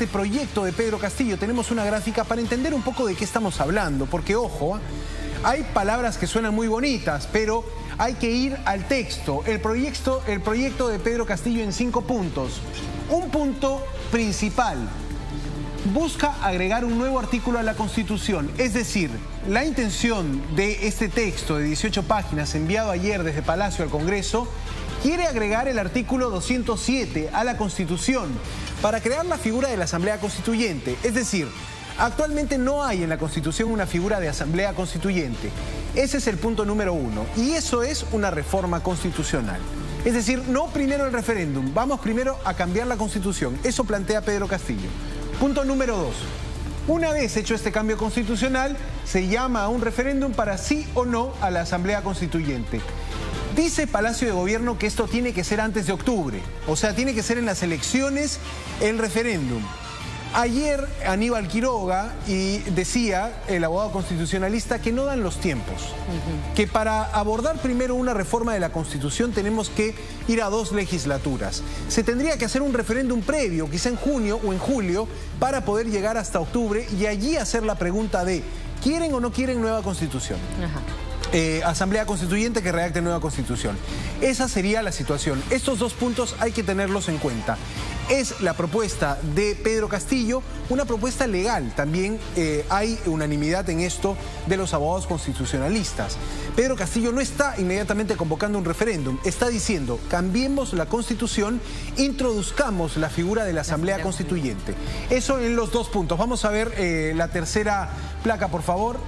este proyecto de Pedro Castillo. Tenemos una gráfica para entender un poco de qué estamos hablando, porque ojo, hay palabras que suenan muy bonitas, pero hay que ir al texto. El proyecto de Pedro Castillo en 5 puntos. Un punto principal: busca agregar un nuevo artículo a la Constitución. Es decir, la intención de este texto de 18 páginas enviado ayer desde Palacio al Congreso quiere agregar el artículo 207 a la Constitución para crear la figura de la Asamblea Constituyente. Es decir, actualmente no hay en la Constitución una figura de Asamblea Constituyente. Ese es el punto número 1. Y eso es una reforma constitucional. Es decir, no primero el referéndum, vamos primero a cambiar la Constitución. Eso plantea Pedro Castillo. Punto número 2. Una vez hecho este cambio constitucional, se llama a un referéndum para sí o no a la Asamblea Constituyente. Dice Palacio de Gobierno que esto tiene que ser antes de octubre, o sea, tiene que ser en las elecciones el referéndum. Ayer Aníbal Quiroga decía, el abogado constitucionalista, que no dan los tiempos, que para abordar primero una reforma de la Constitución tenemos que ir a 2 legislaturas. Se tendría que hacer un referéndum previo, quizá en junio o en julio, para poder llegar hasta octubre y allí hacer la pregunta de ¿quieren o no quieren nueva Constitución? Asamblea Constituyente que redacte nueva Constitución. Esa sería la situación. Estos 2 puntos hay que tenerlos en cuenta. Es la propuesta de Pedro Castillo, una propuesta legal. También hay unanimidad en esto de los abogados constitucionalistas. Pedro Castillo no está inmediatamente convocando un referéndum, está diciendo: cambiemos la Constitución, introduzcamos la figura de la Asamblea Constituyente. Eso en los 2 puntos. Vamos a ver la tercera placa, por favor.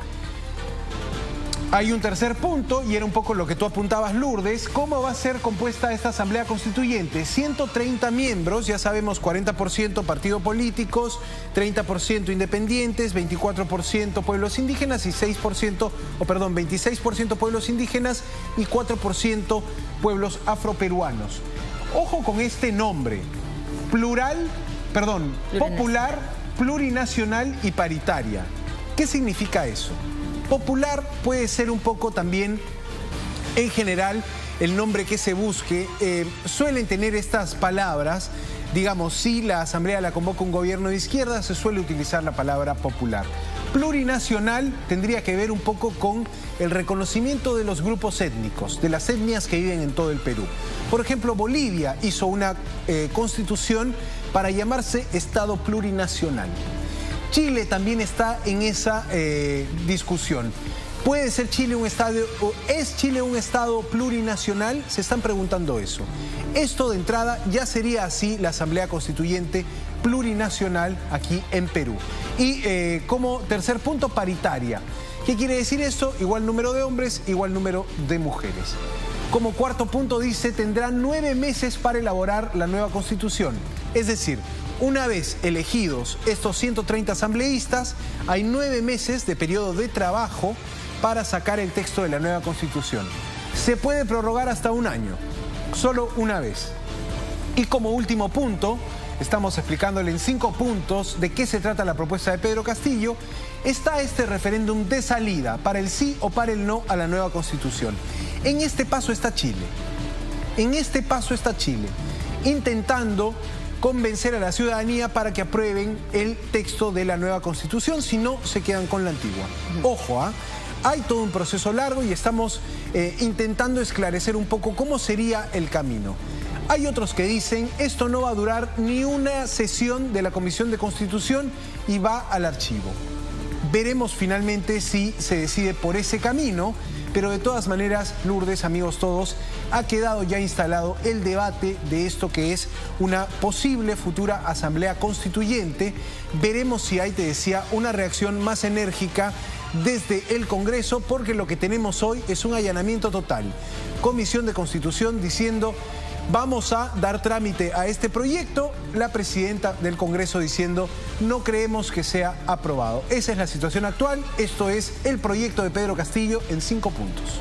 Hay un tercer punto, y era un poco lo que tú apuntabas, Lourdes. ¿Cómo va a ser compuesta esta Asamblea Constituyente? 130 miembros, ya sabemos, 40% partidos políticos, 30% independientes, 24% pueblos indígenas y 26% pueblos indígenas y 4% pueblos afroperuanos. Ojo con este nombre: popular, plurinacional y paritaria. ¿Qué significa eso? Popular puede ser un poco también, en general, el nombre que se busque. Suelen tener estas palabras, digamos, si la Asamblea la convoca un gobierno de izquierda, se suele utilizar la palabra popular. Plurinacional tendría que ver un poco con el reconocimiento de los grupos étnicos, de las etnias que viven en todo el Perú. Por ejemplo, Bolivia hizo una constitución para llamarse Estado plurinacional. Chile también está en esa discusión. ¿Puede ser Chile un Estado, o es Chile un Estado plurinacional? Se están preguntando eso. Esto de entrada ya sería así la Asamblea Constituyente plurinacional aquí en Perú. Y como tercer punto, paritaria. ¿Qué quiere decir eso? Igual número de hombres, igual número de mujeres. Como cuarto punto dice, tendrán 9 meses para elaborar la nueva Constitución. Es decir, una vez elegidos estos 130 asambleístas, hay 9 meses de periodo de trabajo para sacar el texto de la nueva Constitución. Se puede prorrogar hasta 1 año, solo una vez. Y como último punto, estamos explicándole en 5 puntos de qué se trata la propuesta de Pedro Castillo, está este referéndum de salida para el sí o para el no a la nueva Constitución. En este paso está Chile. Intentando convencer a la ciudadanía para que aprueben el texto de la nueva Constitución, si no se quedan con la antigua. Ojo, hay todo un proceso largo y estamos intentando esclarecer un poco cómo sería el camino. Hay otros que dicen, esto no va a durar ni una sesión de la Comisión de Constitución y va al archivo. Veremos finalmente si se decide por ese camino, pero de todas maneras, Lourdes, amigos todos, ha quedado ya instalado el debate de esto que es una posible futura Asamblea Constituyente. Veremos si hay, te decía, una reacción más enérgica desde el Congreso, porque lo que tenemos hoy es un allanamiento total. Comisión de Constitución diciendo: vamos a dar trámite a este proyecto. La presidenta del Congreso diciendo: no creemos que sea aprobado. Esa es la situación actual. Esto es el proyecto de Pedro Castillo en 5 puntos.